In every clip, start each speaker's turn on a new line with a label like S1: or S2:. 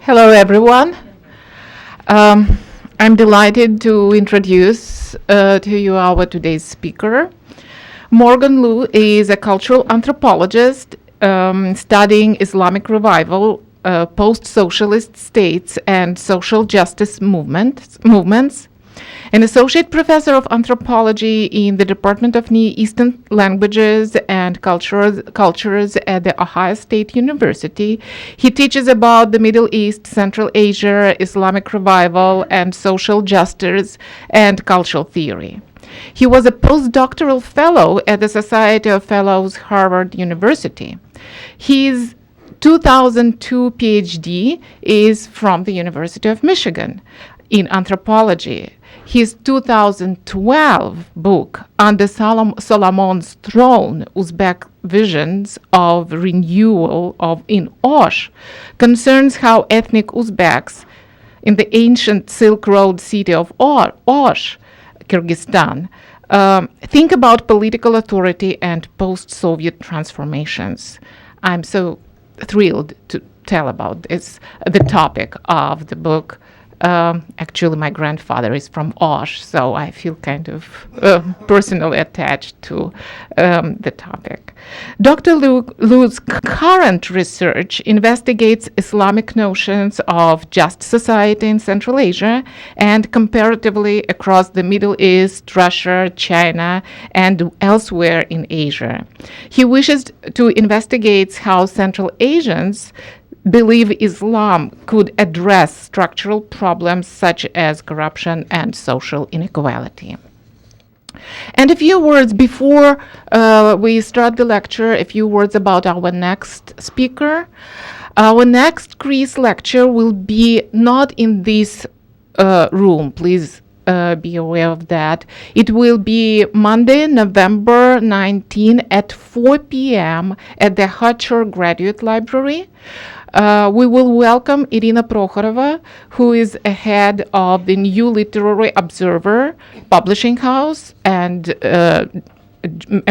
S1: Hello, everyone. Um, I'm delighted to introduce to you our today's speaker. Morgan Lu is a cultural anthropologist studying Islamic revival, post-socialist states, and social justice movements. An associate professor of anthropology in the Department of Near Eastern Languages and Cultures at the Ohio State University. He teaches about the Middle East, Central Asia, Islamic revival, and social justice and cultural theory. He was a postdoctoral fellow at the Society of Fellows, Harvard University. His 2002 PhD is from the University of Michigan in anthropology. His 2012 book, Under Solomon's Throne, Uzbek Visions of Renewal in Osh, concerns how ethnic Uzbeks in the ancient Silk Road city of Osh, Kyrgyzstan, think about political authority and post-Soviet transformations. I'm so thrilled to tell about the topic of the book. Actually, my grandfather is from Osh, so I feel kind of personally attached to the topic. Dr. Lu's current research investigates Islamic notions of just society in Central Asia and comparatively across the Middle East, Russia, China, and elsewhere in Asia. He wishes to investigate how Central Asians believe Islam could address structural problems such as corruption and social inequality. And a few words before we start the lecture, a few words about our next speaker. Our next CREASE lecture will be not in this room, please be aware of that. It will be Monday, November 19 at 4 p.m. at the Hutcher Graduate Library. We will welcome Irina Prokhorova, who is head of the New Literary Observer publishing house and a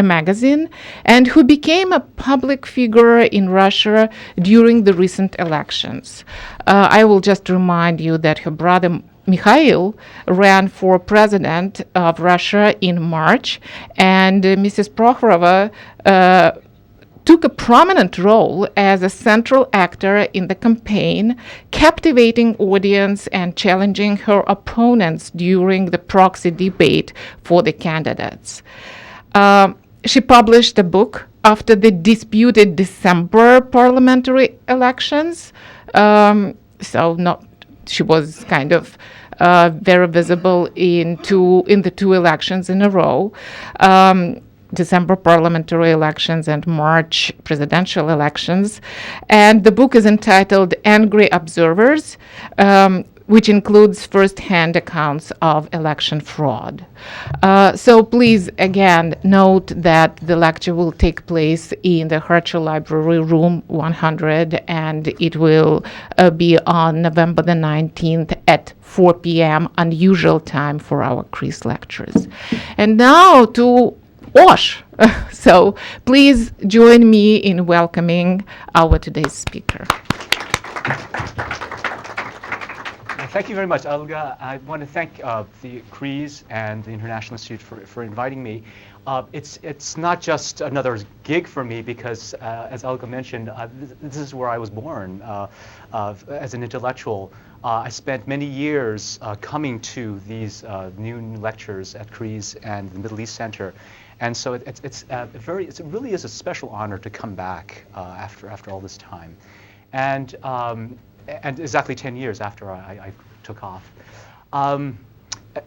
S1: magazine, and who became a public figure in Russia during the recent elections. I will just remind you that her brother Mikhail ran for president of Russia in March, and Mrs. Prokhorova took a prominent role as a central actor in the campaign, captivating audience and challenging her opponents during the proxy debate for the candidates. She published a book after the disputed December parliamentary elections. She was kind of very visible in the two elections in a row. December parliamentary elections and March presidential elections. And the book is entitled Angry Observers, which includes first-hand accounts of election fraud. So please, again, note that the lecture will take place in the Hutcher Library, room 100, and it will be on November the 19th at 4 p.m., unusual time for our CREASE lectures. And now to Osh. So please join me in welcoming our today's speaker.
S2: Thank you very much, Olga. I want to thank the CREASE and the International Institute for inviting me. It's not just another gig for me because, as Olga mentioned, this is where I was born as an intellectual. I spent many years coming to these noon lectures at CREASE and the Middle East Center. And so it really is a special honor to come back after all this time, and exactly 10 years after I took off.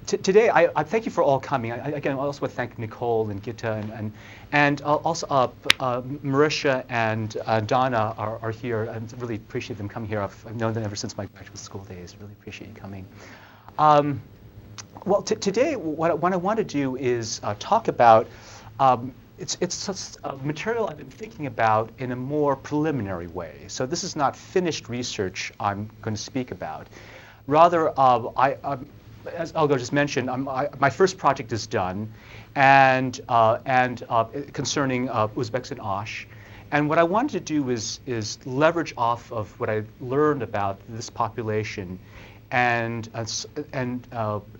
S2: Today, I thank you for all coming. Again, I also want to thank Nicole and Gita and also Marisha and Donna are here. I really appreciate them coming here. I've known them ever since my graduate school days. Really appreciate you coming. Well, today, what I want to do is talk about it's material I've been thinking about in a more preliminary way. So this is not finished research I'm going to speak about. Rather, as Olga just mentioned, my first project is done, and concerning Uzbeks in Osh. And what I wanted to do is leverage off of what I learned about this population and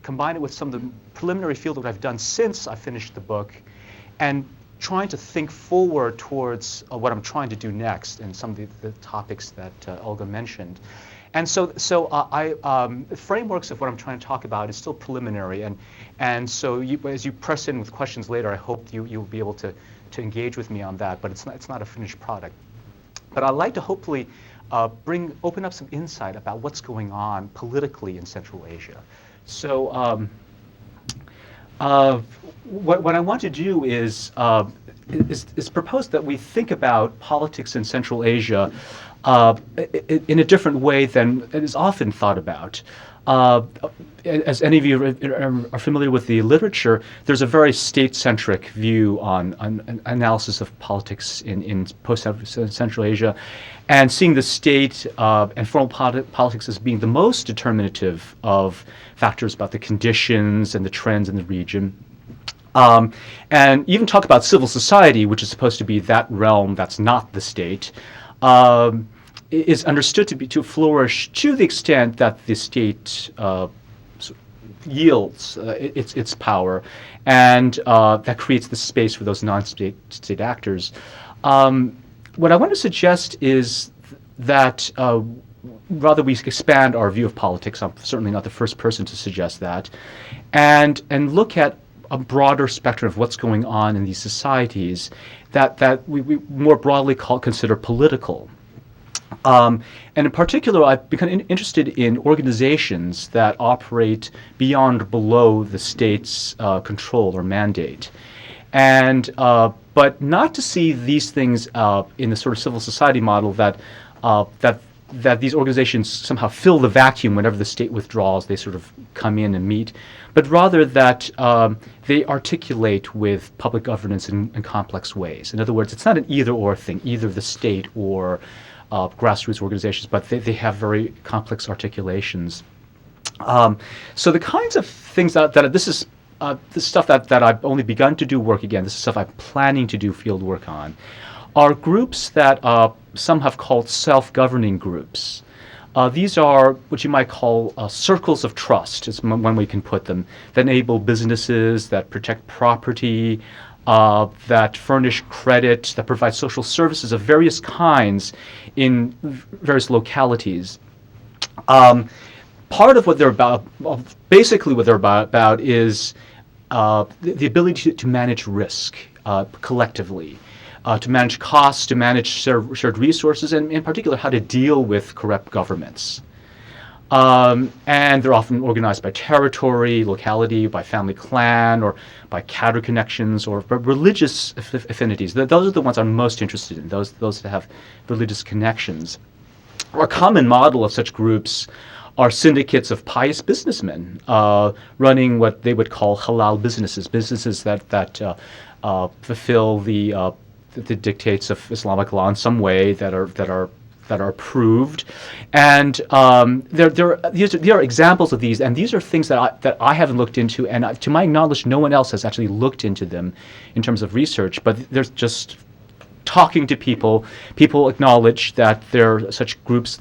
S2: combine it with some of the preliminary fieldwork I've done since I finished the book, and trying to think forward towards what I'm trying to do next and some of the topics that Olga mentioned. And so the frameworks of what I'm trying to talk about is still preliminary, and so as you press in with questions later, I hope you'll be able to engage with me on that, but it's not a finished product. But I'd like to hopefully open up some insight about what's going on politically in Central Asia. So what I want to do is propose that we think about politics in Central Asia in a different way than it is often thought about. As any of you are familiar with the literature, there's a very state-centric view on analysis of politics in post-Central Asia, and seeing the state and foreign politics as being the most determinative of factors about the conditions and the trends in the region. And even talk about civil society, which is supposed to be that realm that's not the state, is understood to flourish to the extent that the state yields its power, and that creates the space for those non-state actors. What I want to suggest is that rather we expand our view of politics. I'm certainly not the first person to suggest that, and look at a broader spectrum of what's going on in these societies that we more broadly consider political. And in particular, I've become interested in organizations that operate beyond or below the state's control or mandate. And but not to see these things in the sort of civil society model that these organizations somehow fill the vacuum whenever the state withdraws, they sort of come in and meet, but rather that they articulate with public governance in complex ways. In other words, it's not an either-or thing, either the state or grassroots organizations, but they have very complex articulations. So the kinds of things that this is the stuff that I've only begun to do work again, this is stuff I'm planning to do field work on, are groups that some have called self-governing groups. These are what you might call circles of trust, is one way you can put them, that enable businesses, that protect property, that furnish credit, that provide social services of various kinds in various localities. Part of what they're about, basically what they're about is the ability to manage risk collectively. To manage costs, to manage shared resources, and in particular how to deal with corrupt governments. And they're often organized by territory, locality, by family clan, or by cadre connections, or by religious affinities. Those are the ones I'm most interested in, those that have religious connections. A common model of such groups are syndicates of pious businessmen running what they would call halal businesses that fulfill the dictates of Islamic law in some way that are approved, and there are examples of these, and these are things that I haven't looked into, and to my knowledge, no one else has actually looked into them in terms of research. But there's just talking to people acknowledge that there are such groups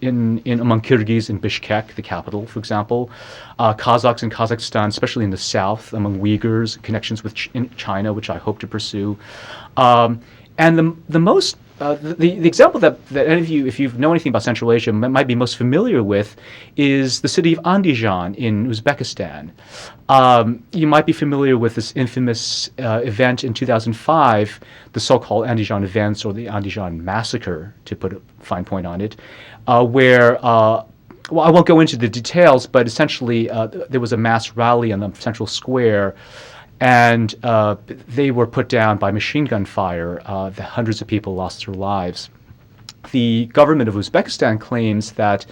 S2: in among Kyrgyz in Bishkek, the capital, for example, Kazakhs in Kazakhstan, especially in the south, among Uyghurs, connections with in China, which I hope to pursue. And the example that any of you, if you know anything about Central Asia, might be most familiar with is the city of Andijan in Uzbekistan. You might be familiar with this infamous event in 2005, the so-called Andijan events, or the Andijan massacre, to put a fine point on it, where, well, I won't go into the details, but essentially there was a mass rally on the central square, and they were put down by machine gun fire. Hundreds of people lost their lives. The government of Uzbekistan claims that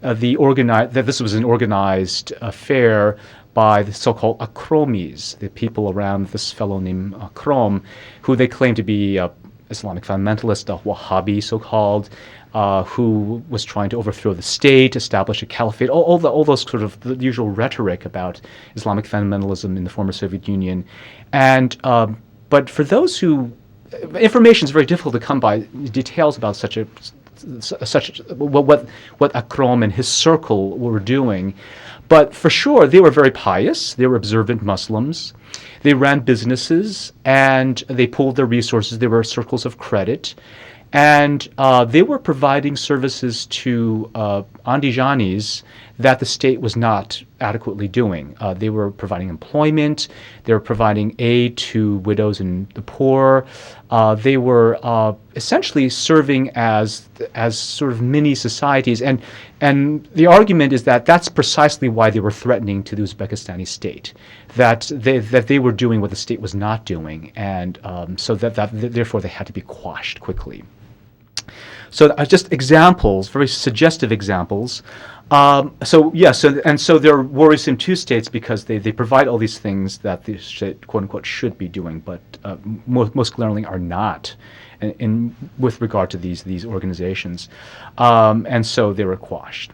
S2: that this was an organized affair by the so-called Akromis, the people around this fellow named Akrom, who they claim to be Islamic fundamentalist, a Wahhabi so-called, who was trying to overthrow the state, establish a caliphate, all those sort of the usual rhetoric about Islamic fundamentalism in the former Soviet Union. And but for those who information is very difficult to come by. Details about such what Akrom and his circle were doing, but for sure they were very pious. They were observant Muslims. They ran businesses and they pooled their resources. There were circles of credit, and they were providing services to Andijanis that the state was not adequately doing. They were providing employment. They were providing aid to widows and the poor. They were essentially serving as sort of mini societies, and the argument is that that's precisely why they were threatening to the Uzbekistani state, that they were doing what the state was not doing, and so that therefore they had to be quashed quickly. So just examples, very suggestive examples. So they're worrisome to states because they provide all these things that the state, quote unquote, should be doing, but most glaringly are not, with regard to these organizations, and so they were quashed.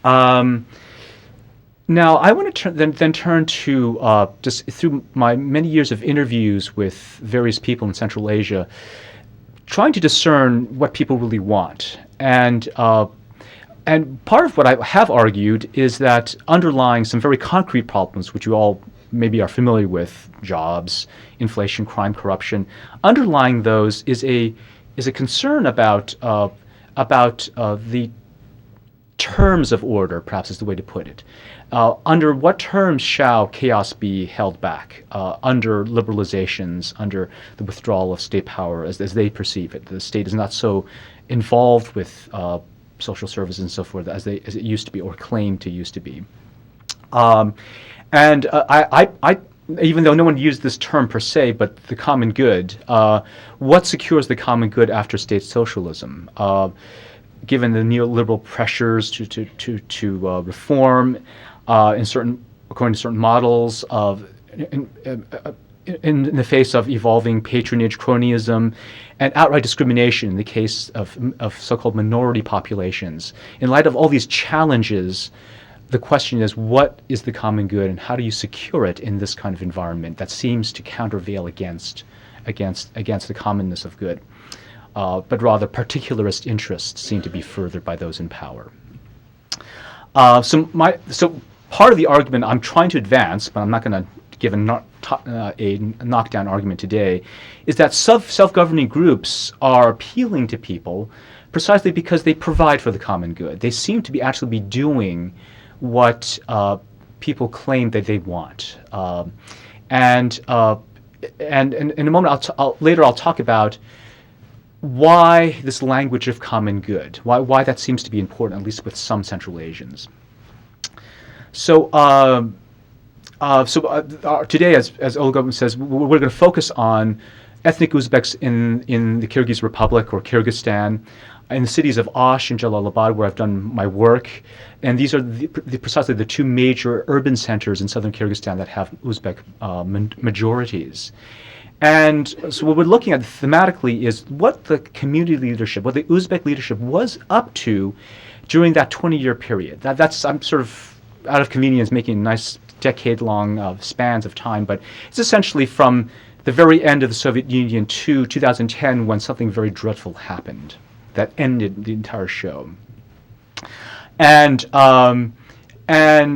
S2: Now I want to then turn to just through my many years of interviews with various people in Central Asia, trying to discern what people really want. And part of what I have argued is that underlying some very concrete problems, which you all maybe are familiar with, jobs, inflation, crime, corruption, underlying those is a concern about the terms of order, perhaps is the way to put it. Under what terms shall chaos be held back? Under liberalizations, under the withdrawal of state power as they perceive it. The state is not so involved with social services and so forth as it used to be, or claimed to used to be. I even though no one used this term per se, but the common good, what secures the common good after state socialism? Given the neoliberal pressures to reform according to certain models in the face of evolving patronage, cronyism, and outright discrimination in the case of so-called minority populations. In light of all these challenges, the question is, what is the common good, and how do you secure it in this kind of environment that seems to countervail against the commonness of good? But rather particularist interests seem to be furthered by those in power. So part of the argument I'm trying to advance, but I'm not going to give a knockdown argument today, is that self-governing groups are appealing to people precisely because they provide for the common good. They seem to actually be doing what people claim that they want. And in a moment, later I'll talk about why this language of common good, why that seems to be important, at least with some Central Asians. So today, as Olga says, we're going to focus on ethnic Uzbeks in the Kyrgyz Republic, or Kyrgyzstan, in the cities of Osh and Jalalabad, where I've done my work. And these are precisely the two major urban centers in southern Kyrgyzstan that have Uzbek majorities. And so what we're looking at thematically is what the community leadership, what the Uzbek leadership was up to during that 20-year period. I'm sort of out of convenience making nice decade-long spans of time, but it's essentially from the very end of the Soviet Union to 2010, when something very dreadful happened that ended the entire show. And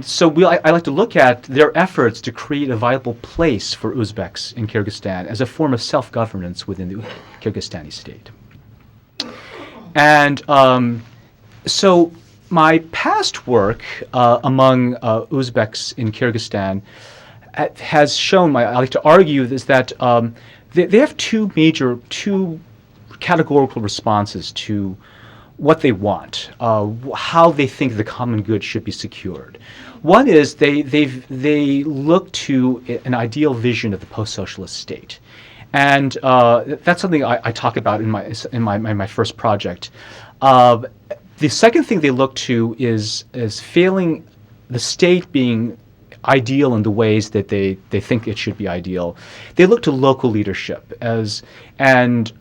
S2: so I like to look at their efforts to create a viable place for Uzbeks in Kyrgyzstan as a form of self-governance within the Kyrgyzstani state. And so my past work among Uzbeks in Kyrgyzstan has shown, I like to argue, is that they have two categorical responses to what they want, how they think the common good should be secured. One is they look to an ideal vision of the post-socialist state, and that's something I talk about in my first project. The second thing they look to is failing the state being ideal in the ways that they think it should be ideal. They look to local leadership and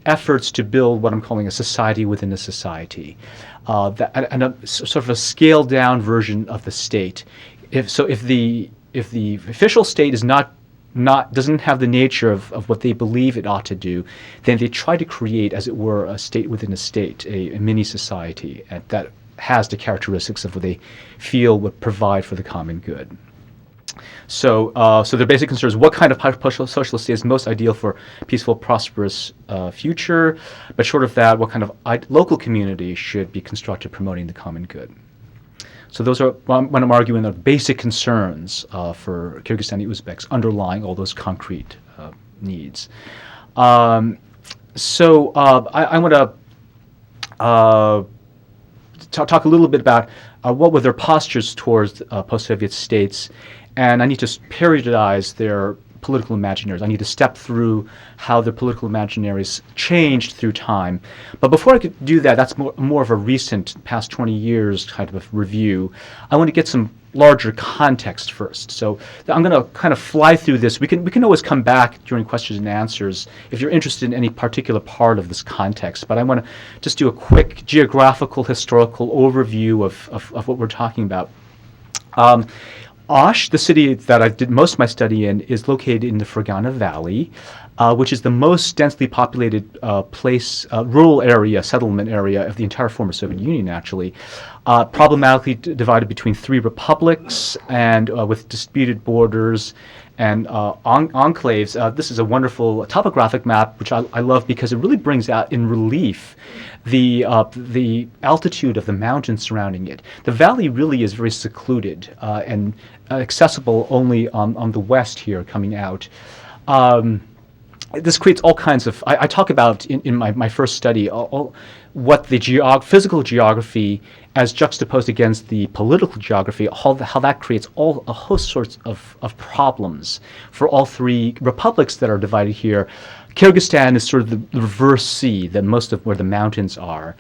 S2: efforts to build what I'm calling a society within a society, and a sort of a scaled down version of the state. If the official state is not doesn't have the nature of what they believe it ought to do, then they try to create, as it were, a state within a state, a mini society that has the characteristics of what they feel would provide for the common good. So, their basic concern is what kind of socialist state is most ideal for peaceful, prosperous future, but short of that, what kind of local community should be constructed promoting the common good. So those are when I'm arguing the basic concerns for Kyrgyzstani Uzbeks underlying all those concrete needs. I want to talk a little bit about what were their postures towards post-Soviet states, and I need to periodize their political imaginaries. I need to step through how their political imaginaries changed through time. But before I could do that, that's more of a recent, past 20 years kind of review. I want to get some larger context first. So I'm going to kind of fly through this. We can always come back during questions and answers if you're interested in any particular part of this context. But I want to just do a quick geographical, historical overview of what we're talking about. Osh, the city that I did most of my study in, is located in the Fergana Valley, which is the most densely populated rural area, settlement area of the entire former Soviet Union, actually. Problematically divided between 3 republics and with disputed borders and enclaves. This is a wonderful topographic map, which I love because it really brings out in relief the altitude of the mountains surrounding it. The valley really is very secluded and accessible only on the west here coming out. This creates all kinds of, I talk about in my first study, what the physical geography as juxtaposed against the political geography, how that creates a host sorts of problems for all 3 republics that are divided here. Kyrgyzstan is sort of the reverse sea, that most of where the mountains are.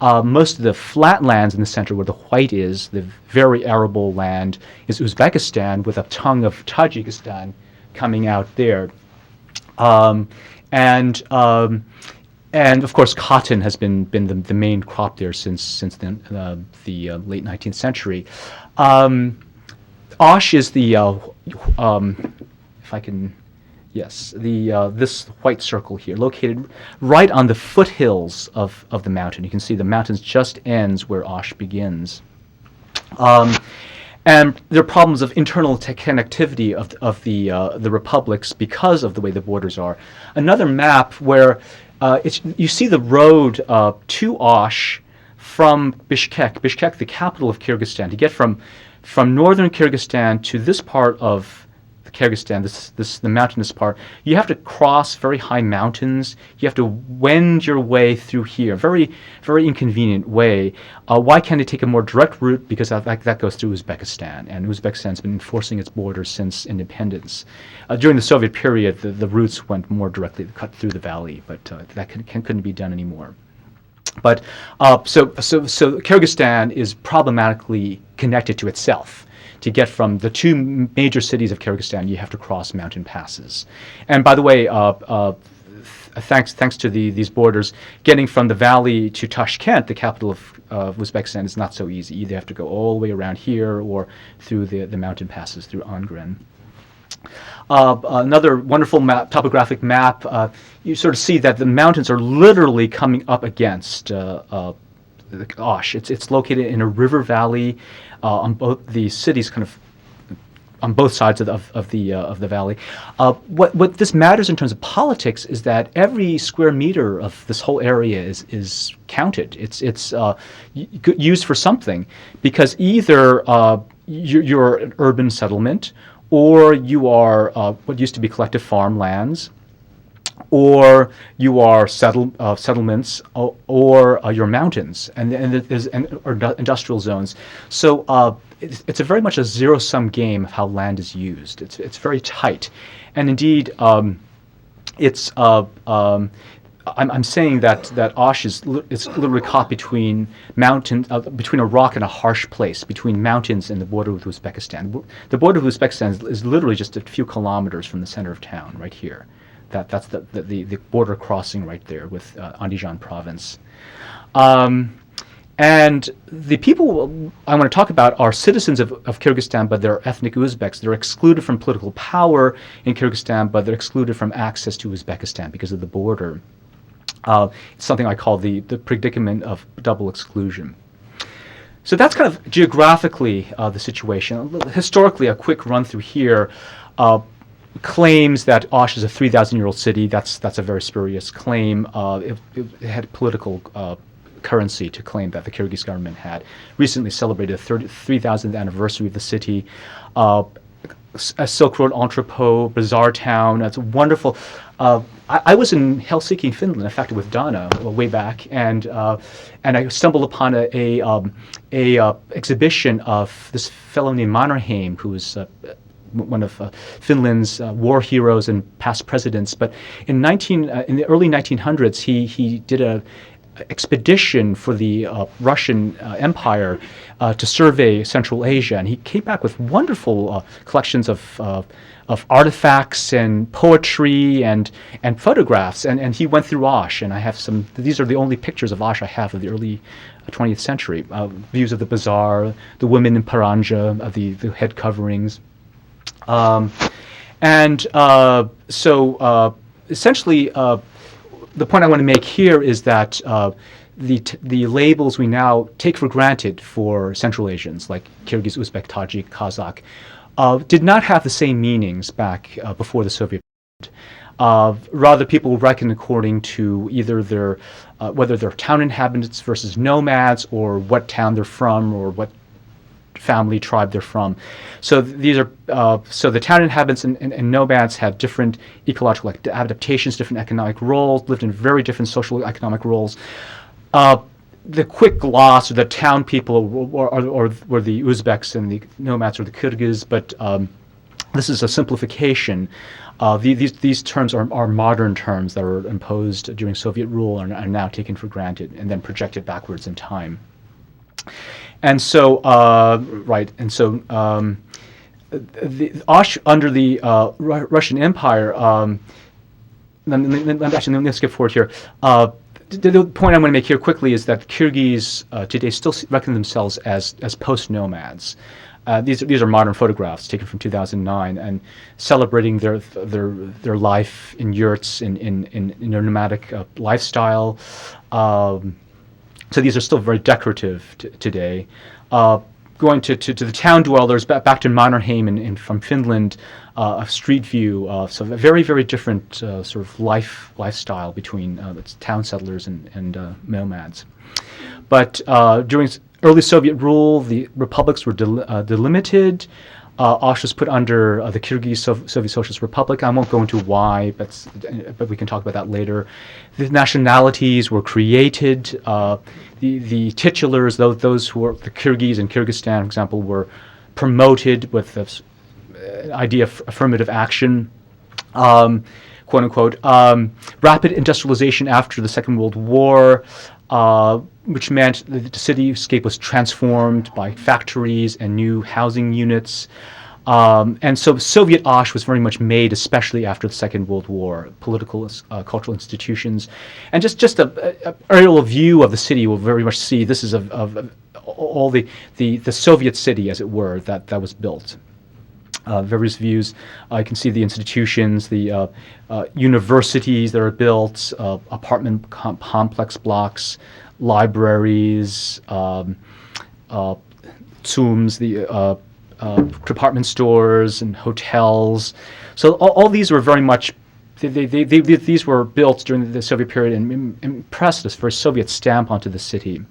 S2: Most of the flat lands in the center where the white is, the very arable land, is Uzbekistan with a tongue of Tajikistan coming out there. And of course, cotton has been the main crop there since then, the late 19th century. Osh is the if I can, yes, this white circle here, located right on the foothills of the mountain. You can see the mountains just ends where Osh begins. And there are problems of internal connectivity of the republics because of the way the borders are. Another map where you see the road to Osh from Bishkek, the capital of Kyrgyzstan. To get from northern Kyrgyzstan to this part of Kyrgyzstan, the mountainous part, you have to cross very high mountains. You have to wend your way through here, very, very inconvenient way. Why can't it take a more direct route? Because that goes through Uzbekistan, and Uzbekistan's been enforcing its borders since independence. During the Soviet period, the routes went more directly, cut through the valley, but that couldn't be done anymore. But so Kyrgyzstan is problematically connected to itself. To get from the 2 major cities of Kyrgyzstan, you have to cross mountain passes. And by the way, thanks to these borders, getting from the valley to Tashkent, the capital of Uzbekistan, is not so easy. Either have to go all the way around here or through the mountain passes through Angren. Another wonderful topographic map, you sort of see that the mountains are literally coming up against Osh. It's located in a river valley on both the cities, kind of on both sides of the valley. What this matters in terms of politics is that every square meter of this whole area is counted. It's used for something, because either you're an urban settlement, or you are what used to be collective farmlands, or you are settlements, or your mountains, or industrial zones. So it's a very much a zero-sum game of how land is used. It's very tight, and indeed, I'm saying that Osh is literally caught between between a rock and a harsh place, between mountains and the border with Uzbekistan. The border with Uzbekistan is literally just a few kilometers from the center of town, right here. That's the border crossing right there with Andijan province. And And the people I want to talk about are citizens of Kyrgyzstan, but they're ethnic Uzbeks. They're excluded from political power in Kyrgyzstan, but they're excluded from access to Uzbekistan because of the border. It's something I call the predicament of double exclusion. So that's kind of geographically the situation. Historically, a quick run through here claims that Osh is a 3,000-year-old city. That's a very spurious claim. It had political currency to claim that the Kyrgyz government had recently celebrated the 3,000th anniversary of the city. A Silk Road entrepot, bazaar town. It's wonderful. I was in Helsinki, Finland, in fact, with Donna way back, and I stumbled upon a exhibition of this fellow named Mannerheim, who was one of Finland's war heroes and past presidents. But in the early 1900s, he did a expedition for the Russian Empire to survey Central Asia, and he came back with wonderful collections of artifacts and poetry and photographs, and he went through Osh, and I have some. These are the only pictures of Osh I have of the early 20th century. Views of the bazaar, the women in paranja, the head coverings, essentially. The point I want to make here is that the labels we now take for granted for Central Asians, like Kyrgyz, Uzbek, Tajik, Kazakh, did not have the same meanings back before the Soviet period. Rather, people reckon according to either their whether they're town inhabitants versus nomads, or what town they're from, or what family tribe they're from. So these are so the town inhabitants and nomads had different ecological adaptations, different economic roles, lived in very different social economic roles. The quick gloss, or the town people were the Uzbeks, and the nomads were the Kyrgyz, but this is a simplification. These terms are modern terms that were imposed during Soviet rule and are now taken for granted and then projected backwards in time. And so, the Osh under the Russian Empire. Let me skip forward here. The point I want to make here quickly is that Kyrgyz today still reckon themselves as post-nomads. These are modern photographs taken from 2009 and celebrating their life in yurts in their nomadic lifestyle. So these are still very decorative today. Going to the town dwellers, back to Mannerheim from Finland, a street view. So a very, very different sort of lifestyle between the town settlers and nomads. But during early Soviet rule, the republics were delimited. Osh was put under the Kyrgyz Soviet Socialist Republic. I won't go into why, but we can talk about that later. The nationalities were created. The titulars, those who were the Kyrgyz in Kyrgyzstan, for example, were promoted with this idea of affirmative action, quote unquote. Rapid industrialization after the Second World War, which meant that the cityscape was transformed by factories and new housing units. And so Soviet Osh was very much made, especially after the Second World War. Political, cultural institutions, and just a aerial view of the city will very much see this is of all the Soviet city, as it were, that was built. Various views. You can see the institutions, the universities that are built, apartment complex blocks, libraries, tombs, the department stores and hotels. So all these were very much, these were built during the Soviet period and impressed us for a Soviet stamp onto the city.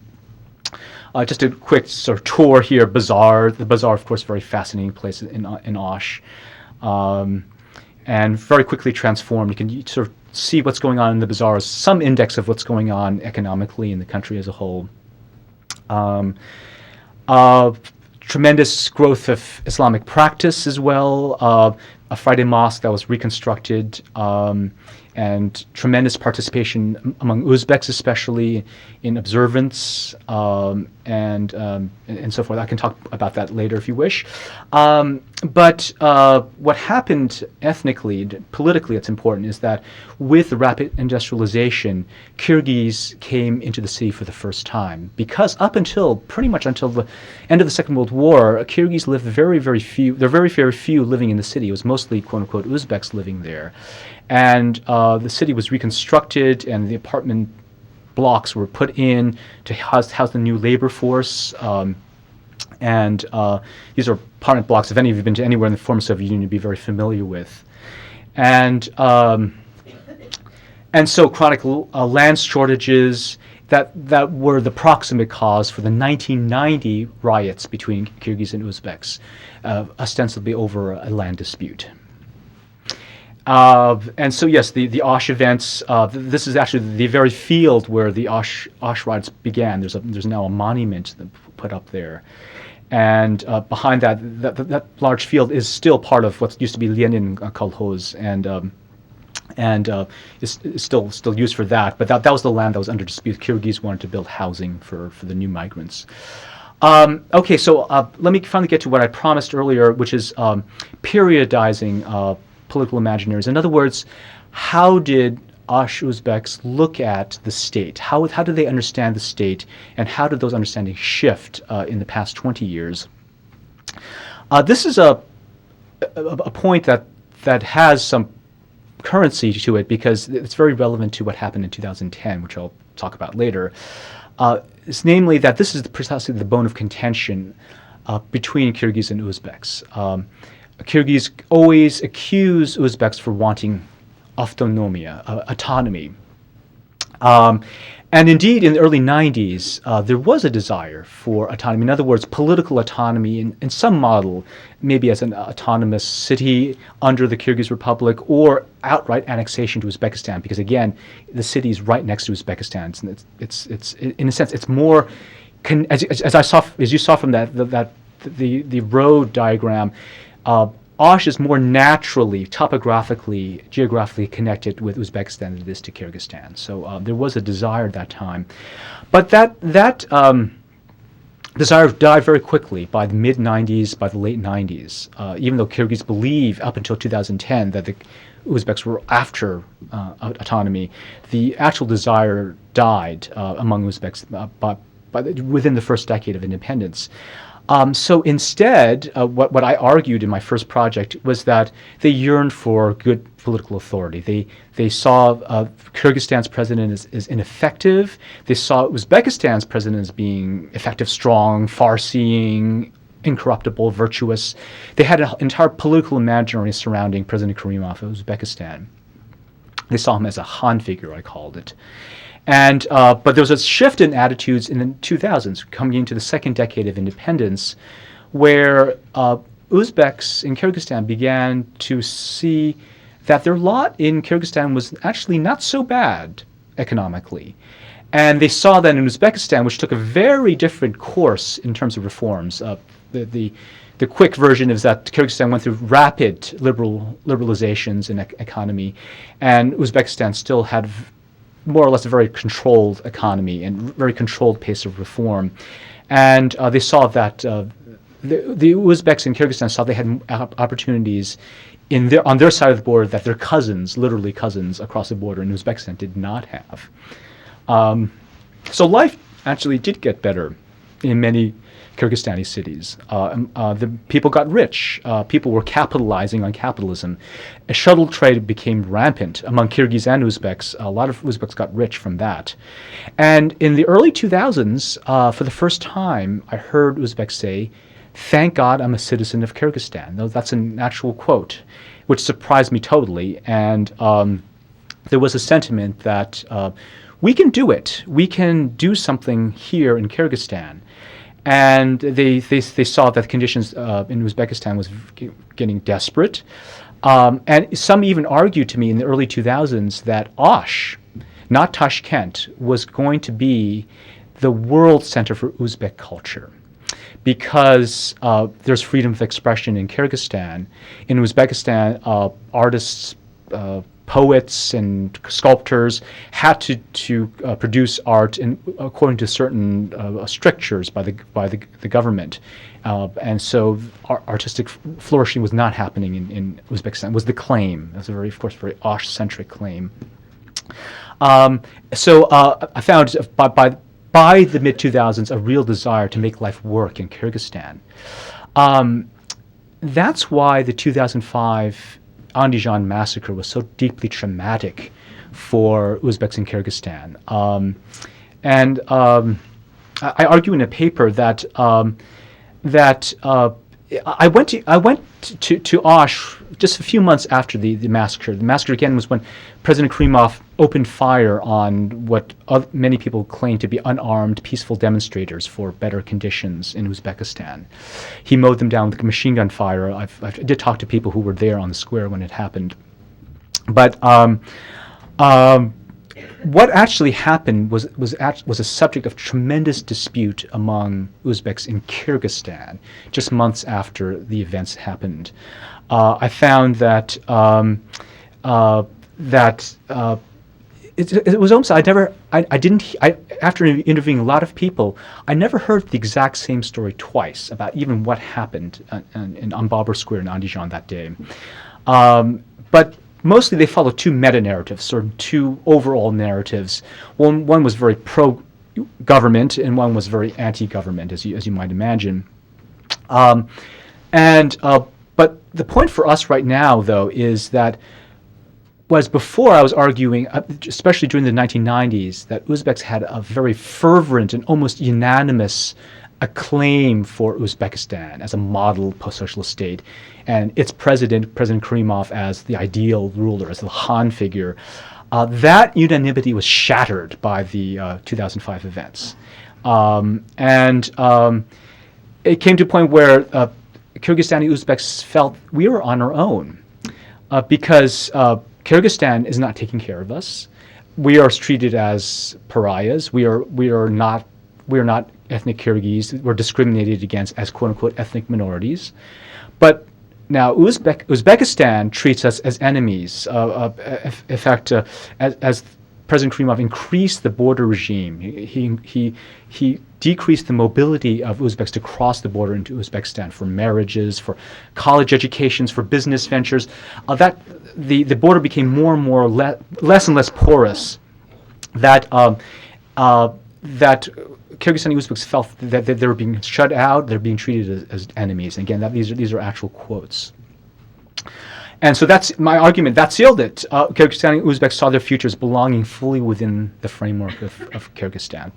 S2: Just a quick sort of tour here. Bazaar. The bazaar, of course, very fascinating place in Osh, and very quickly transformed. You can sort of see what's going on in the bazaar as some index of what's going on economically in the country as a whole. Tremendous growth of Islamic practice as well. a Friday mosque that was reconstructed, and tremendous participation among Uzbeks, especially in observance, and so forth. I can talk about that later if you wish. But what happened ethnically, politically, it's important, is that with the rapid industrialization, Kyrgyz came into the city for the first time. Because pretty much until the end of the Second World War, Kyrgyz lived there are very few living in the city. It was mostly, quote unquote, Uzbeks living there. And the city was reconstructed, and the apartment blocks were put in to house the new labor force. And these are apartment blocks, if any of you have been to anywhere in the former Soviet Union, you'd be very familiar with. And so chronic land shortages that were the proximate cause for the 1990 riots between Kyrgyz and Uzbeks, ostensibly over a land dispute. And so, yes, the Osh events, this is actually the very field where the Osh riots began. There's now a monument put up there. And behind that large field is still part of what used to be Lenin Kolkhoz, and is still used for that. But that was the land that was under dispute. Kyrgyz wanted to build housing for the new migrants. Okay, so let me finally get to what I promised earlier, which is periodizing political imaginaries. In other words, how did Osh Uzbeks look at the state? How do they understand the state, and how did those understandings shift in the past 20 years? This is a point that has some currency to it, because it's very relevant to what happened in 2010, which I'll talk about later. It's namely that this is precisely the bone of contention between Kyrgyz and Uzbeks. Kyrgyz always accuse Uzbeks for wanting autonomia, autonomy. And indeed, in the early 90s, there was a desire for autonomy. In other words, political autonomy in some model, maybe as an autonomous city under the Kyrgyz Republic, or outright annexation to Uzbekistan, because again, the city is right next to Uzbekistan. And it's in a sense, it's more, as you saw from the road diagram, Osh is more naturally, topographically, geographically connected with Uzbekistan than it is to Kyrgyzstan. So there was a desire at that time. But that desire died very quickly by the mid-90s, by the late 90s, even though Kyrgyz believe up until 2010 that the Uzbeks were after autonomy. The actual desire died among Uzbeks within the first decade of independence. So instead, what I argued in my first project was that they yearned for good political authority. They saw Kyrgyzstan's president as ineffective. They saw Uzbekistan's president as being effective, strong, far-seeing, incorruptible, virtuous. They had an entire political imaginary surrounding President Karimov of Uzbekistan. They saw him as a Han figure, I called it. And but there was a shift in attitudes in the 2000s, coming into the second decade of independence, where Uzbeks in Kyrgyzstan began to see that their lot in Kyrgyzstan was actually not so bad economically. And they saw that in Uzbekistan, which took a very different course in terms of reforms. The quick version is that Kyrgyzstan went through rapid liberalizations in economy, and Uzbekistan still had more or less a very controlled economy and very controlled pace of reform. And they saw that the Uzbeks in Kyrgyzstan saw they had opportunities on their side of the border that their cousins, literally cousins across the border in Uzbekistan, did not have. So life actually did get better in many Kyrgyzstani cities. The people got rich. People were capitalizing on capitalism. A shuttle trade became rampant among Kyrgyz and Uzbeks. A lot of Uzbeks got rich from that. And in the early 2000s, for the first time, I heard Uzbeks say, "Thank God I'm a citizen of Kyrgyzstan." That's an actual quote, which surprised me totally. And there was a sentiment that we can do it. We can do something here in Kyrgyzstan. And they saw that the conditions in Uzbekistan was getting desperate. And some even argued to me in the early 2000s that Osh, not Tashkent, was going to be the world center for Uzbek culture. because there's freedom of expression in Kyrgyzstan. In Uzbekistan, artists, poets, and sculptors had to produce art according to certain strictures by the government, and so artistic flourishing was not happening in Uzbekistan. Was the claim? It was of course, very Osh-centric claim. So I found by the mid-2000s a real desire to make life work in Kyrgyzstan. That's why the 2005 Andijan massacre was so deeply traumatic for Uzbeks in Kyrgyzstan. I argue in a paper that I went to Osh just a few months after the massacre. The massacre again was when President Karimov opened fire on what many people claim to be unarmed, peaceful demonstrators for better conditions in Uzbekistan. He mowed them down with machine gun fire. I did talk to people who were there on the square when it happened. But what actually happened was a subject of tremendous dispute among Uzbeks in Kyrgyzstan just months after the events happened. I found that it was almost after interviewing a lot of people, I never heard the exact same story twice about even what happened on Babur Square in Andijan that day. But mostly they follow two meta-narratives, sort of two overall narratives. One was very pro-government and one was very anti-government, as you might imagine. But the point for us right now, though, is that whereas before I was arguing, especially during the 1990s, that Uzbeks had a very fervent and almost unanimous acclaim for Uzbekistan as a model post-socialist state, and its President Karimov, as the ideal ruler, as the Khan figure. That unanimity was shattered by the 2005 events. It came to a point where Kyrgyzstani Uzbeks felt we were on our own because Kyrgyzstan is not taking care of us. We are treated as pariahs. We are not ethnic Kyrgyz. We're discriminated against as quote-unquote ethnic minorities. But now Uzbekistan treats us as enemies. In fact, as President Karimov increased the border regime, he decreased the mobility of Uzbeks to cross the border into Uzbekistan for marriages, for college educations, for business ventures. The border became more and more less and less porous. That Kyrgyzstani Uzbeks felt that they were being shut out, they're being treated as enemies. And again, these are actual quotes. And so that's my argument. That sealed it. Kyrgyzstani Uzbeks saw their futures belonging fully within the framework of Kyrgyzstan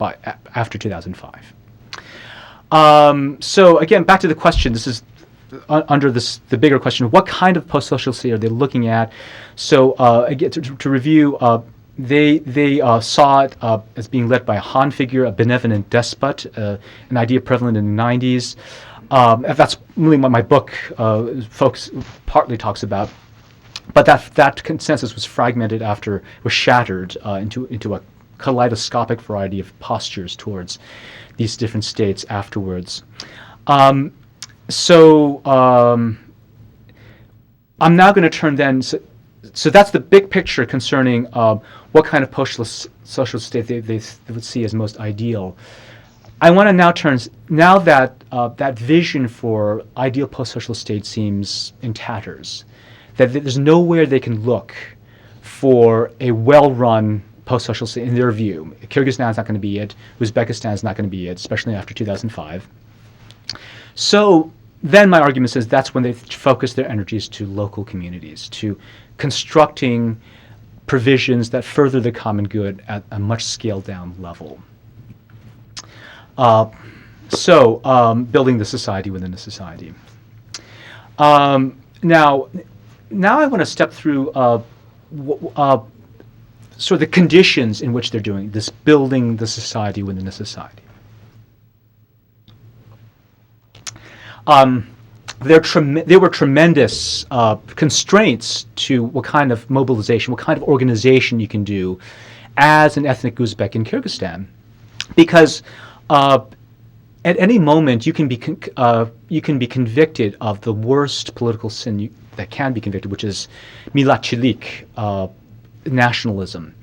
S2: after 2005. So again, back to the question. This is under the bigger question: what kind of post-social state are they looking at? So again, to review. They saw it as being led by a Khan figure, a benevolent despot, an idea prevalent in the 90s. That's really what my book partly talks about. But that consensus was fragmented was shattered into a kaleidoscopic variety of postures towards these different states afterwards. I'm now going to turn then. So that's the big picture concerning what kind of post-social state they would see as most ideal. I want to now turn, now that that vision for ideal post-social state seems in tatters, that there's nowhere they can look for a well-run post-social state in their view. Kyrgyzstan is not going to be it. Uzbekistan is not going to be it, especially after 2005. So then my argument says that's when they focus their energies to local communities, to constructing provisions that further the common good at a much scaled down level. Building the society within the society. Now I want to step through sort of the conditions in which they're doing this, building the society within the society. There were tremendous constraints to what kind of mobilization, what kind of organization you can do as an ethnic Uzbek in Kyrgyzstan, because at any moment you can be convicted of the worst political sin that can be convicted, which is millatçilik, nationalism.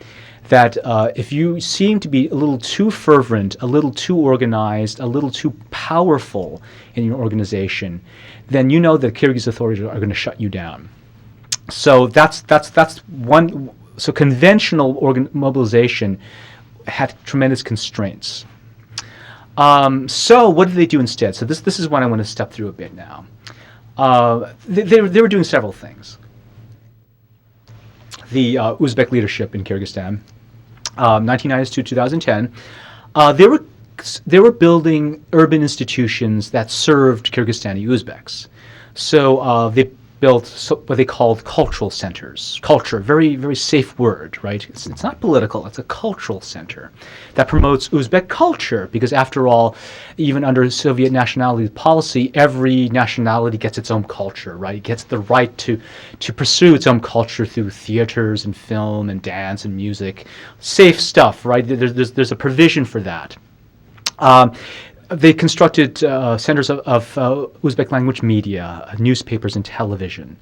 S2: That if you seem to be a little too fervent, a little too organized, a little too powerful in your organization, then you know that Kyrgyz authorities are going to shut you down. So that's one. So conventional mobilization had tremendous constraints. So what did they do instead? So this is what I want to step through a bit now. They were doing several things. The Uzbek leadership in Kyrgyzstan, 1992 2010, they were building urban institutions that served Kyrgyzstani Uzbeks. So they built what they called cultural centers. Culture, very, very safe word, right? It's not political, it's a cultural center that promotes Uzbek culture, because after all, even under Soviet nationality policy, every nationality gets its own culture, right? It gets the right to pursue its own culture through theaters and film and dance and music. Safe stuff, right? There's a provision for that. They constructed centers of Uzbek language media, newspapers, and television.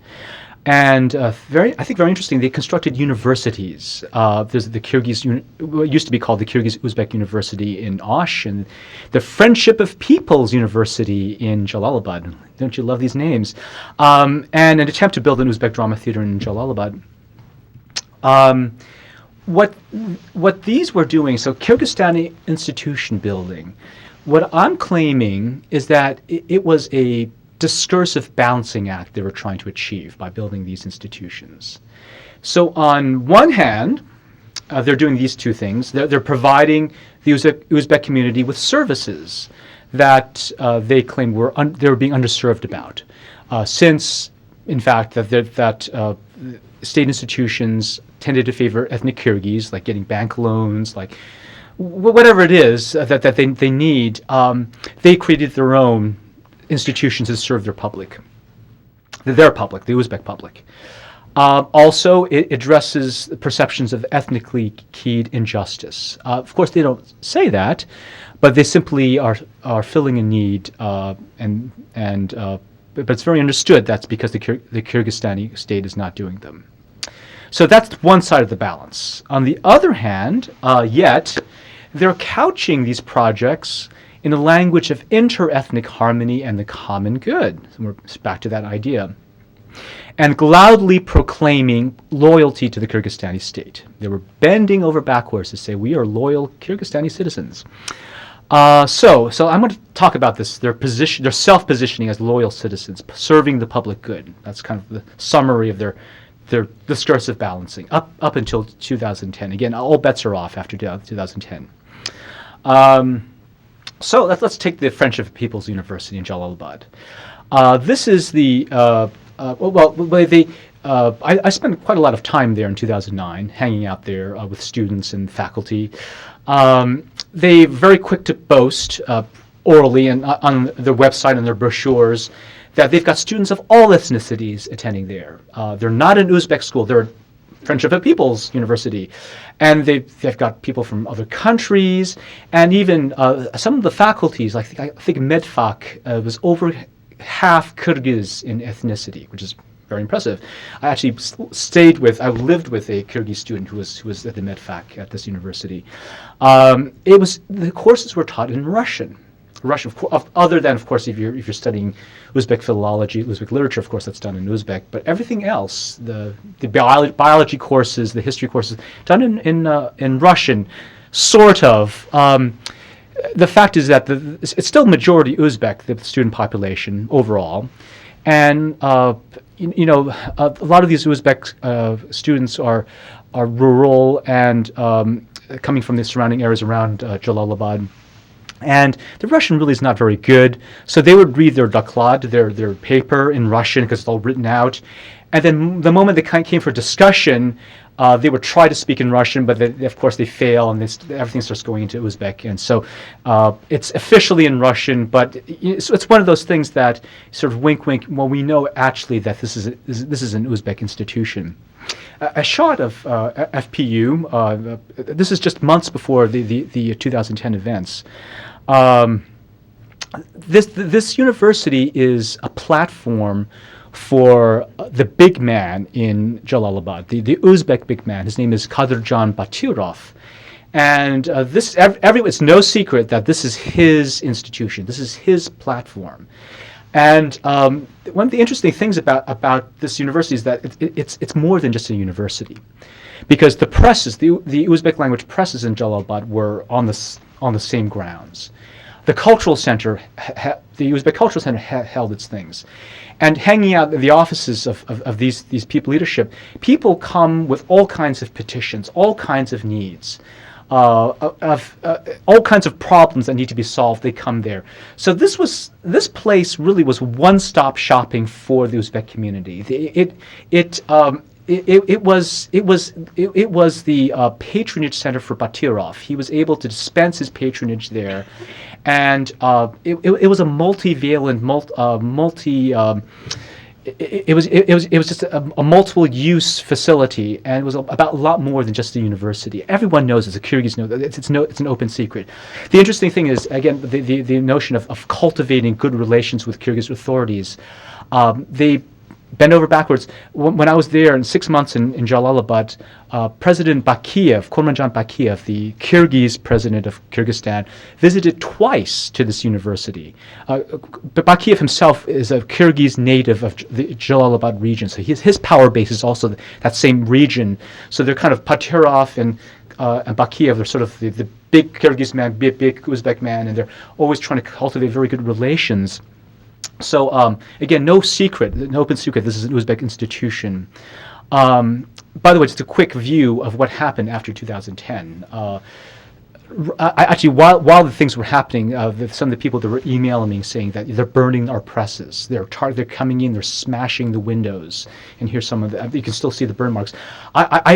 S2: And I think very interesting, they constructed universities. There's the what used to be called the Kyrgyz Uzbek University in Osh, and the Friendship of Peoples University in Jalalabad. Don't you love these names? And an attempt to build an Uzbek drama theater in Jalalabad. What these were doing, so Kyrgyzstani institution building, what I'm claiming is that it was a discursive balancing act they were trying to achieve by building these institutions. So on one hand, they're doing these two things. They're providing the Uzbek community with services that they claim they were being underserved about. Since, in fact, that state institutions tended to favor ethnic Kyrgyz, like getting bank loans, like whatever it is that they need, they created their own institutions to serve their public, the Uzbek public. Also, it addresses the perceptions of ethnically keyed injustice. Of course, they don't say that, but they simply are filling a need, but it's very understood that's because the Kyrgyzstani state is not doing them. So that's one side of the balance. On the other hand, yet, they're couching these projects in a language of inter-ethnic harmony and the common good. So we're back to that idea. And loudly proclaiming loyalty to the Kyrgyzstani state. They were bending over backwards to say, we are loyal Kyrgyzstani citizens. So I'm going to talk about this, their self-positioning as loyal citizens, serving the public good. That's kind of the summary of their discursive balancing up until 2010. Again, all bets are off after 2010. So let's take the Friendship of Peoples University in Jalalabad. This is the I spent quite a lot of time there in 2009, hanging out there with students and faculty. They're very quick to boast orally and on their website and their brochures that they've got students of all ethnicities attending there. They're not an Uzbek school. They're a Friendship of Peoples University. And they've got people from other countries, and even some of the faculties, I think MedFac was over half Kyrgyz in ethnicity, which is very impressive. I actually I lived with a Kyrgyz student who was at the MedFac at this university. The courses were taught in Russian, other than, of course, if you're studying Uzbek philology, Uzbek literature, of course, that's done in Uzbek. But everything else, the biology courses, the history courses, done in Russian, sort of. The fact is that it's still majority Uzbek, the student population overall, and a lot of these Uzbek students are rural and coming from the surrounding areas around Jalalabad. And the Russian really is not very good, so they would read their doklad, their paper in Russian, because it's all written out. And then the moment they came for discussion, they would try to speak in Russian, but of course they fail, and everything starts going into Uzbek. And so it's officially in Russian, but it's one of those things that sort of wink, wink. Well, we know actually that this is an Uzbek institution. A shot of FPU. This is just months before the 2010 events. this university is a platform for the big man in Jalalabad, the Uzbek big man. His name is Kadirjan Batyrov. And it's no secret that this is his institution. This is his platform. And one of the interesting things about this university is that it's more than just a university, because the presses, the Uzbek language presses in Jalalabad were on the same grounds. The cultural center, the Uzbek cultural center, held its things, and hanging out in the offices of these people leadership, people come with all kinds of petitions, all kinds of needs. All kinds of problems that need to be solved, they come there. So this place really was one-stop shopping for the Uzbek community. It was the patronage center for Batyrov. He was able to dispense his patronage there, and it was a multivalent, It was just a multiple use facility, and it was about a lot more than just a university. Everyone knows this. The Kyrgyz know that it's an open secret. The interesting thing is, again, the notion of cultivating good relations with Kyrgyz authorities. They bend over backwards. When I was there in 6 months in Jalalabad, President Bakiev, Kurmanjan Bakiev, the Kyrgyz president of Kyrgyzstan, visited twice to this university. But Bakiev himself is a Kyrgyz native of the Jalalabad region, so his power base is also that same region. So they're kind of Batyrov and Bakiev, they're sort of the big Kyrgyz man, big Uzbek man, and they're always trying to cultivate very good relations. So again, no secret, no open secret, this is an Uzbek institution. By the way, just a quick view of what happened after 2010. Actually, while the things were happening, some of the people that were emailing me saying that they're burning our presses. They're coming in, they're smashing the windows. And here's some of the, you can still see the burn marks.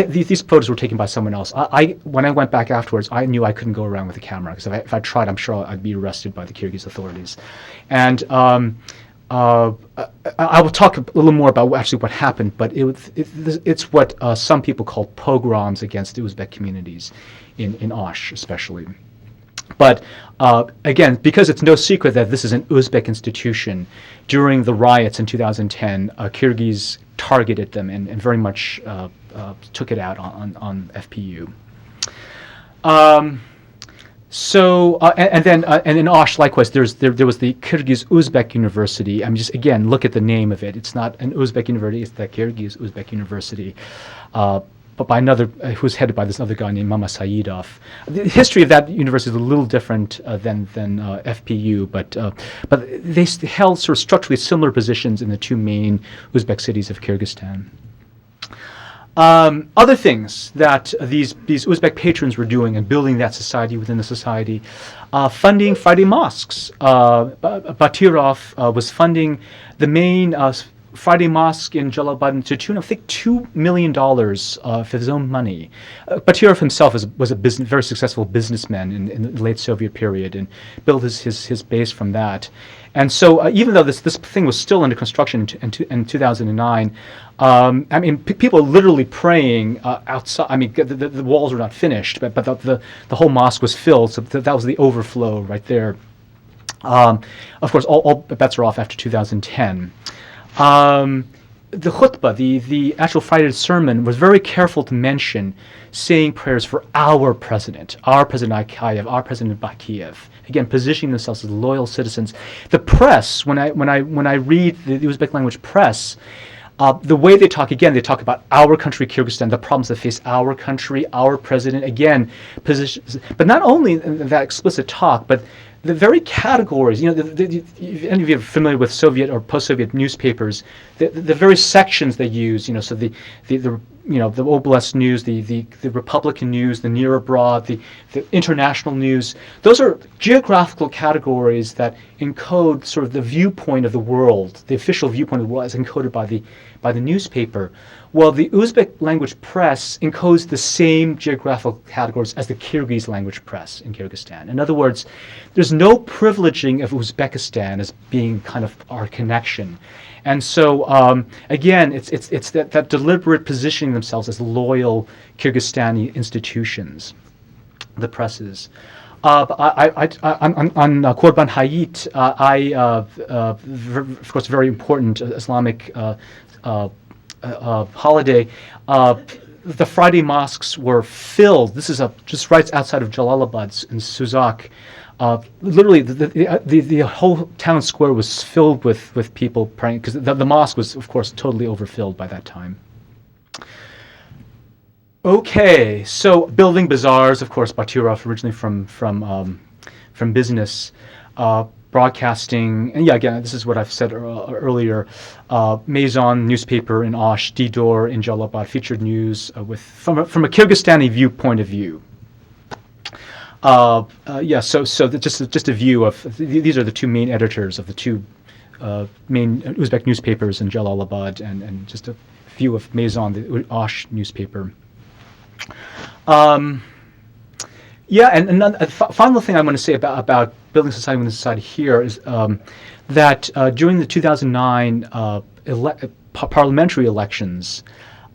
S2: These photos were taken by someone else. When I went back afterwards, I knew I couldn't go around with a camera, because if I tried, I'm sure I'd be arrested by the Kyrgyz authorities. And I will talk a little more about actually what happened, but it's what some people call pogroms against the Uzbek communities in Osh, especially. But again, because it's no secret that this is an Uzbek institution, during the riots in 2010, Kyrgyz targeted them and very much took it out on FPU. And in Osh, likewise, there was the Kyrgyz Uzbek University. I mean, just again, look at the name of it. It's not an Uzbek university; it's the Kyrgyz Uzbek University, but by another, who's headed by this other guy named Mama Saidov. The history of that university is a little different than FPU, but they held sort of structurally similar positions in the two main Uzbek cities of Kyrgyzstan. Other things that these Uzbek patrons were doing and building that society within the society, funding Friday mosques. Batyrov was funding the main Friday mosque in Jalalabad to tune, I think, $2 million of his own money. Batyrov himself was a very successful businessman in the late Soviet period and built his base from that. And so even though this thing was still under construction in 2009, I mean, people are literally praying outside. I mean, the walls were not finished, but the whole mosque was filled, so that was the overflow right there. Of course, all bets are off after 2010. The khutbah, the actual Friday sermon, was very careful to mention saying prayers for our president Akayev, our president Bakiev. Again, positioning themselves as loyal citizens. The press, when I read the Uzbek language press, the way they talk about our country, Kyrgyzstan, the problems that face our country, our president, again, positions. But not only that explicit talk, but the very categories, you know, if any of you are familiar with Soviet or post-Soviet newspapers, the very sections they use, you know, so the Oblast news, the Republican news, the near abroad, the international news, those are geographical categories that encode sort of the viewpoint of the world, the official viewpoint of the world as encoded by the newspaper. Well, the Uzbek language press encodes the same geographical categories as the Kyrgyz language press in Kyrgyzstan. In other words, there's no privileging of Uzbekistan as being kind of our connection. And so, again, it's that deliberate positioning themselves as loyal Kyrgyzstani institutions, the presses. On Korban Hayit, of course, very important Islamic holiday. The Friday mosques were filled. This is just right outside of Jalalabad in Suzak. Literally, the whole town square was filled with people praying, because the mosque was, of course, totally overfilled by that time. Okay, so building bazaars, of course, Batyrov originally from business, broadcasting, and yeah, again, this is what I've said earlier. Maison newspaper in Osh, Didor in Jalalabad, featured news from a Kyrgyzstani viewpoint of view. Yeah, so just a view of these are the two main editors of the two main Uzbek newspapers in Jalalabad, and just a view of Maison, the Osh newspaper. Yeah, and a final thing I want to say about building society within society here is that during the 2009 parliamentary elections,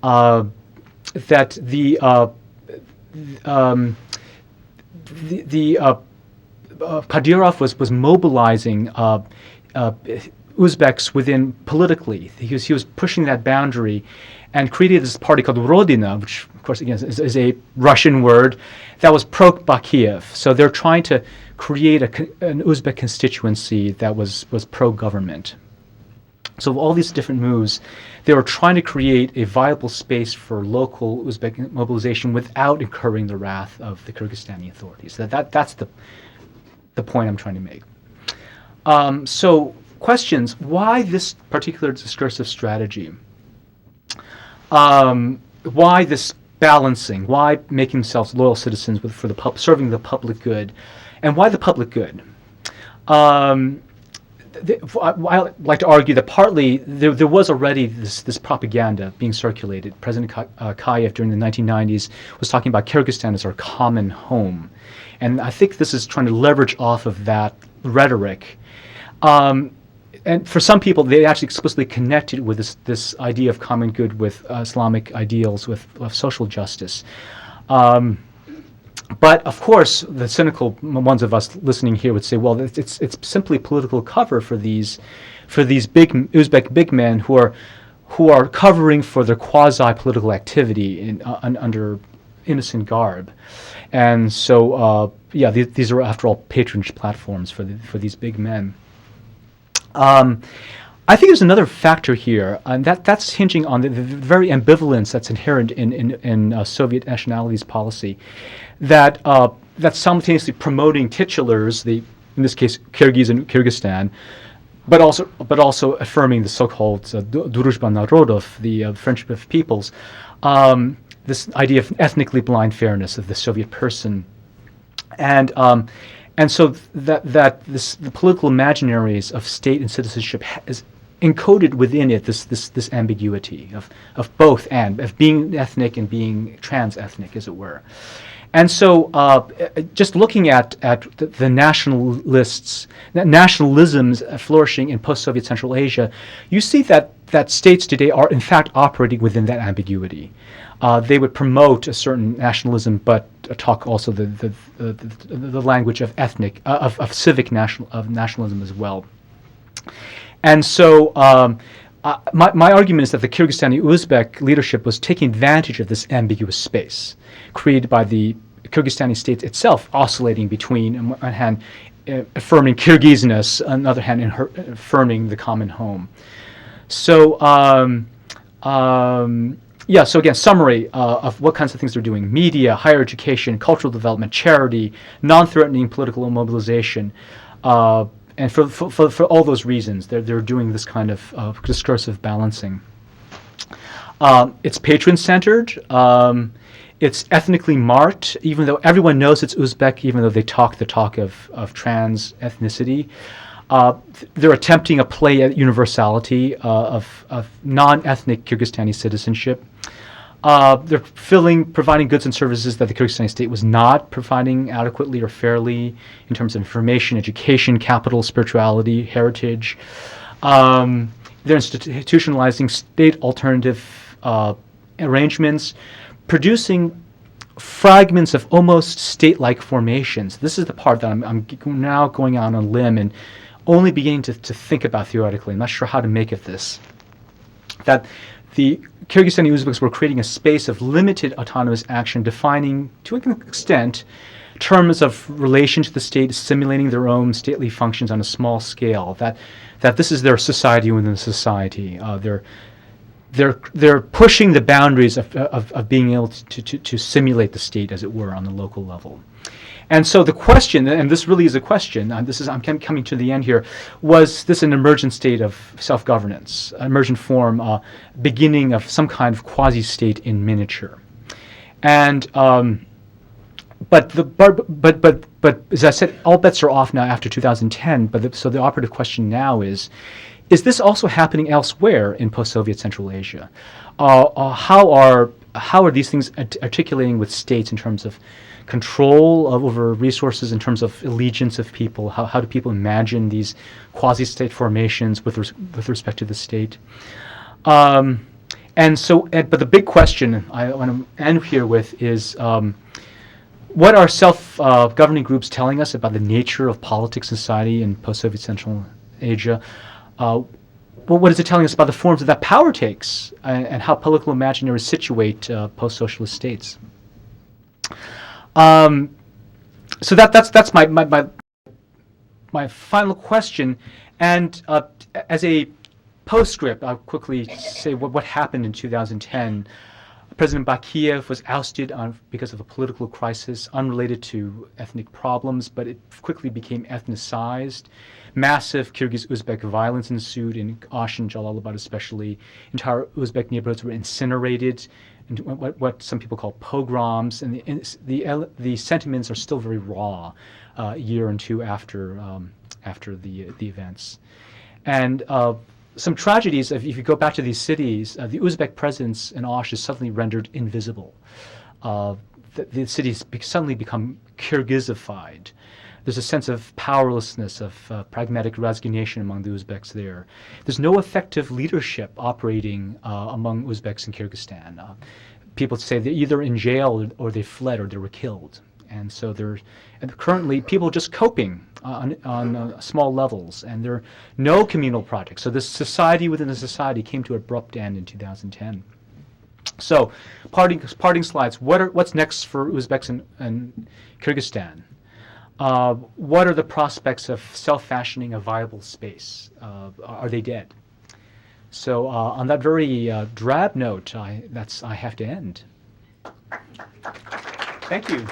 S2: that Kadyrov was mobilizing Uzbeks within politically. He was pushing that boundary, and created this party called Rodina, which, of course, again is a Russian word that was pro-Bakiev. So they're trying to create an Uzbek constituency that was pro-government. So all these different moves, they were trying to create a viable space for local Uzbek mobilization without incurring the wrath of the Kyrgyzstani authorities. So that's the point I'm trying to make. So questions: why this particular discursive strategy? Why this balancing? Why making themselves loyal citizens serving the public good, and why the public good? I like to argue that partly there was already this propaganda being circulated. President Kayev during the 1990s was talking about Kyrgyzstan as our common home, and I think this is trying to leverage off of that rhetoric. And for some people, they actually explicitly connected with this idea of common good with Islamic ideals, with social justice. But of course, the cynical ones of us listening here would say, well, it's simply political cover for these big Uzbek big men who are covering for their quasi-political activity under innocent garb. And so, yeah, these are, after all, patronage platforms for these big men. I think there's another factor here, and that's hinging on the very ambivalence that's inherent in Soviet nationalities policy, that simultaneously promoting titulars, in this case Kyrgyz and Kyrgyzstan, but also affirming the so-called Druzhba Narodov, the friendship of peoples, this idea of ethnically blind fairness of the Soviet person, and so the political imaginaries of state and citizenship is encoded within it this ambiguity of both, and of being ethnic and being trans-ethnic, as it were. And so just looking at the nationalisms flourishing in post-Soviet Central Asia, you see that states today are in fact operating within that ambiguity. They would promote a certain nationalism, but talk also the language of ethnic, of civic nationalism as well. And so my argument is that the Kyrgyzstani Uzbek leadership was taking advantage of this ambiguous space created by the Kyrgyzstani state itself, oscillating between, on one hand, affirming Kyrgyzness, on the other hand, affirming the common home. So, yeah, so again, summary of what kinds of things they're doing: media, higher education, cultural development, charity, non-threatening political mobilization. And for all those reasons, they're doing this kind of discursive balancing. It's patron-centered. It's ethnically marked, even though everyone knows it's Uzbek, even though they talk the talk of trans ethnicity. They're attempting a play at universality of non-ethnic Kyrgyzstani citizenship. They're providing goods and services that the Kyrgyzstani state was not providing adequately or fairly in terms of information, education, capital, spirituality, heritage. They're institutionalizing state alternative arrangements, producing fragments of almost state-like formations. This is the part that I'm now going out on a limb and only beginning to think about theoretically. I'm not sure how to make of this. That the Kyrgyzstani Uzbeks were creating a space of limited autonomous action, defining, to an extent, terms of relation to the state, simulating their own stately functions on a small scale. That this is their society within society. They're pushing the boundaries of being able to simulate the state, as it were, on the local level. And so the question, and this really is a question, I'm coming to the end here, was this an emergent state of self-governance, an emergent form, beginning of some kind of quasi-state in miniature? And but as I said, all bets are off now after 2010. So the operative question now is this also happening elsewhere in post-Soviet Central Asia? How are these things articulating with states in terms of control over resources, in terms of allegiance of people? How do people imagine these quasi-state formations with respect to the state? But the big question I want to end here with is, what are self-governing groups telling us about the nature of politics and society in post-Soviet Central Asia? What is it telling us about the forms that power takes, and how political imaginaries situate post-socialist states? So that's my final question. And as a postscript, I'll quickly say what happened in 2010. President Bakiyev was ousted because of a political crisis unrelated to ethnic problems, but it quickly became ethnicized. Massive Kyrgyz-Uzbek violence ensued in Osh and Jalalabad especially. Entire Uzbek neighborhoods were incinerated into what some people call pogroms, and the sentiments are still very raw a year or two after the events. And some tragedies, if you go back to these cities, the Uzbek presence in Osh is suddenly rendered invisible. The cities suddenly become Kyrgyzified. There's a sense of powerlessness, of pragmatic resignation among the Uzbeks there. There's no effective leadership operating among Uzbeks in Kyrgyzstan. People say they're either in jail or they fled or they were killed. And so currently people just coping on small levels, and there are no communal projects. So this society within a society came to an abrupt end in 2010. So parting slides, what's next for Uzbeks and Kyrgyzstan? What are the prospects of self-fashioning a viable space? Are they dead? So on that very drab note, I have to end. Thank you.